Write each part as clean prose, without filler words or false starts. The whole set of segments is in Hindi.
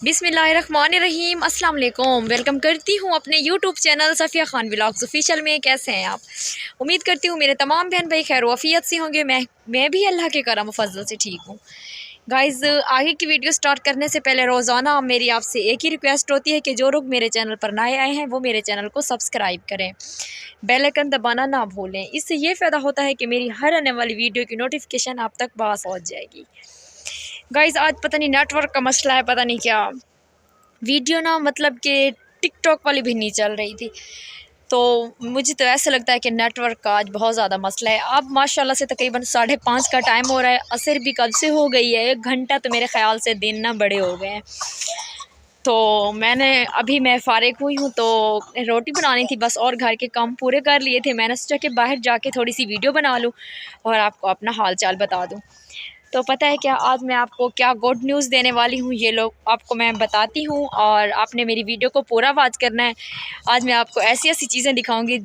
बिस्मिल्लाहिर्रहमानिर्रहीम, अस्सलाम वालेकुम। वेलकम करती हूँ अपने YouTube channel Safiya Khan vlogs official में। कैसे हैं आप? उम्मीद करती हूँ मेरे तमाम बहन भाई खैर वफ़ियत से होंगे। मैं भी अल्लाह के करम फजल से ठीक हूँ। गाइज़, आगे की वीडियो स्टार्ट करने से पहले रोज़ाना मेरी आपसे एक ही रिक्वेस्ट होती है कि जो लोग मेरे चैनल पर नए आए हैं वो मेरे चैनल को सब्सक्राइब करें, बेल आइकन दबाना ना भूलें। इससे ये फ़ायदा होता है कि मेरी हर आने वाली वीडियो की नोटिफिकेशन आप तक पास पहुँच जाएगी। गाइज़, आज पता नहीं नेटवर्क का मसला है, पता नहीं क्या वीडियो ना मतलब कि टिकटॉक वाली भी नहीं चल रही थी। तो मुझे तो ऐसा लगता है कि नेटवर्क का आज बहुत ज़्यादा मसला है। अब माशाल्लाह से तकरीबन 5:30 का टाइम हो रहा है। असर भी कब से हो गई है, 1 घंटा तो मेरे ख़्याल से दिन ना बड़े हो गए हैं। तो मैं फ़ारिग हुई हूँ, तो रोटी बनानी थी बस और घर के काम पूरे कर लिए थे। मैंने सोचा कि बाहर जाके थोड़ी सी वीडियो बना लूँ और आपको अपना हाल चाल बता दूँ। तो पता है क्या, आज मैं आपको क्या गुड न्यूज़ देने वाली हूँ, ये लोग आपको मैं बताती हूँ और आपने मेरी वीडियो को पूरा वॉच करना है। आज मैं आपको ऐसी ऐसी चीज़ें दिखाऊंगी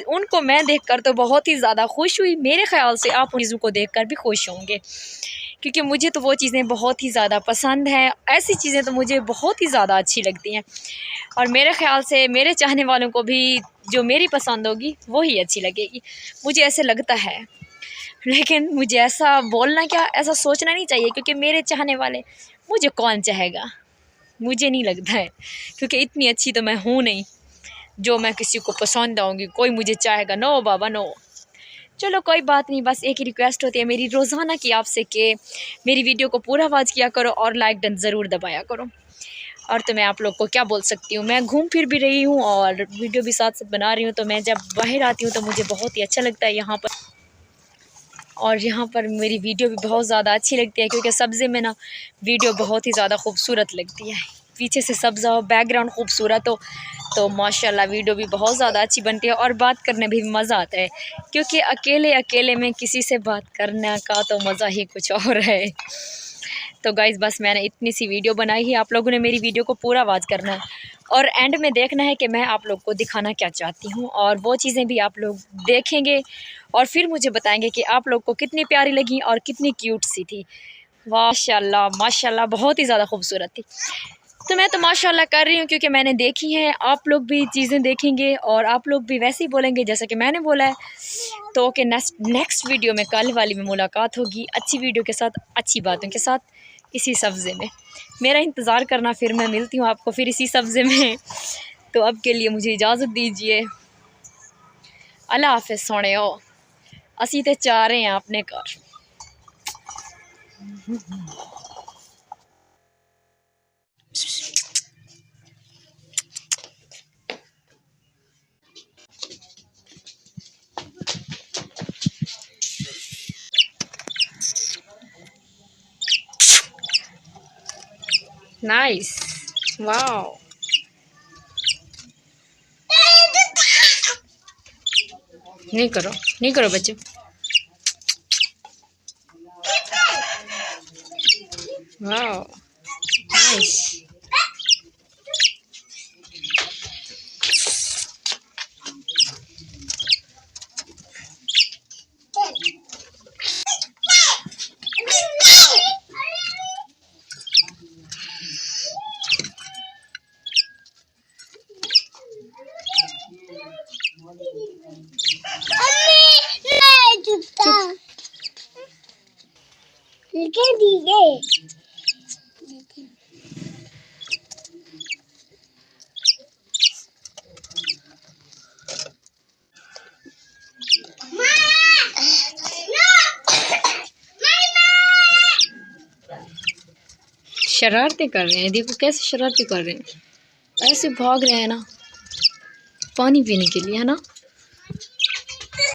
उनको मैं देखकर तो बहुत ही ज़्यादा खुश हुई। मेरे ख़्याल से आप उन चीज़ों को देखकर भी खुश होंगे, क्योंकि मुझे तो वो चीज़ें बहुत ही ज़्यादा पसंद हैं। ऐसी चीज़ें तो मुझे बहुत ही ज़्यादा अच्छी लगती हैं और मेरे ख़्याल से मेरे चाहने वालों को भी जो मेरी पसंद होगी वही अच्छी लगेगी, मुझे ऐसे लगता है। लेकिन मुझे ऐसा बोलना क्या, ऐसा सोचना नहीं चाहिए, क्योंकि मेरे चाहने वाले मुझे कौन चाहेगा, मुझे नहीं लगता है, क्योंकि इतनी अच्छी तो मैं हूँ नहीं जो मैं किसी को पसंद आऊँगी, कोई मुझे चाहेगा। नो बाबा नो। चलो कोई बात नहीं, बस एक ही रिक्वेस्ट होती है मेरी रोज़ाना की आपसे कि मेरी वीडियो को पूरा वॉच किया करो और लाइक डन ज़रूर दबाया करो। और तो मैं आप लोग को क्या बोल सकती हूँ, मैं घूम फिर भी रही हूँ और वीडियो भी साथ साथ बना रही हूँ। तो मैं जब बाहर आती हूँ तो मुझे बहुत ही अच्छा लगता है यहाँ पर, और यहाँ पर मेरी वीडियो भी बहुत ज़्यादा अच्छी लगती है, क्योंकि सब्ज़े में ना वीडियो बहुत ही ज़्यादा खूबसूरत लगती है। पीछे से सब्ज़ा हो, बैकग्राउंड खूबसूरत हो, तो माशाल्लाह वीडियो भी बहुत ज़्यादा अच्छी बनती है और बात करने भी मज़ा आता है, क्योंकि अकेले में किसी से बात करने का तो मज़ा ही कुछ और है। तो गाइज़, बस मैंने इतनी सी वीडियो बनाई है। आप लोगों ने मेरी वीडियो को पूरा वॉच करना है और एंड में देखना है कि मैं आप लोग को दिखाना क्या चाहती हूँ, और वो चीज़ें भी आप लोग देखेंगे और फिर मुझे बताएंगे कि आप लोग को कितनी प्यारी लगी और कितनी क्यूट सी थी। माशाल्लाह माशाल्लाह, बहुत ही ज़्यादा खूबसूरत थी। तो मैं तो माशाल्लाह कर रही हूँ क्योंकि मैंने देखी है। आप लोग भी चीज़ें देखेंगे और आप लोग भी वैसे ही बोलेंगे जैसा कि मैंने बोला है। तो ओके, नेक्स्ट वीडियो में, कल वाली में मुलाकात होगी अच्छी वीडियो के साथ, अच्छी बातों के साथ, इसी सब्ज़े में। मेरा इंतज़ार करना, फिर मैं मिलती हूँ आपको फिर इसी सब्ज़े में। तो अब के लिए मुझे इजाज़त दीजिए। अल्लाह हाफ़िज़। सोने हो, असी तो चाह रहे हैं अपने घर। Nice, wow. नहीं करो, नहीं करो बच्चों। Wow, nice. शरारतें कर रहे हैं, देखो कैसे शरारतें कर रहे हैं, ऐसे भाग रहे हैं ना पानी पीने के लिए, है ना।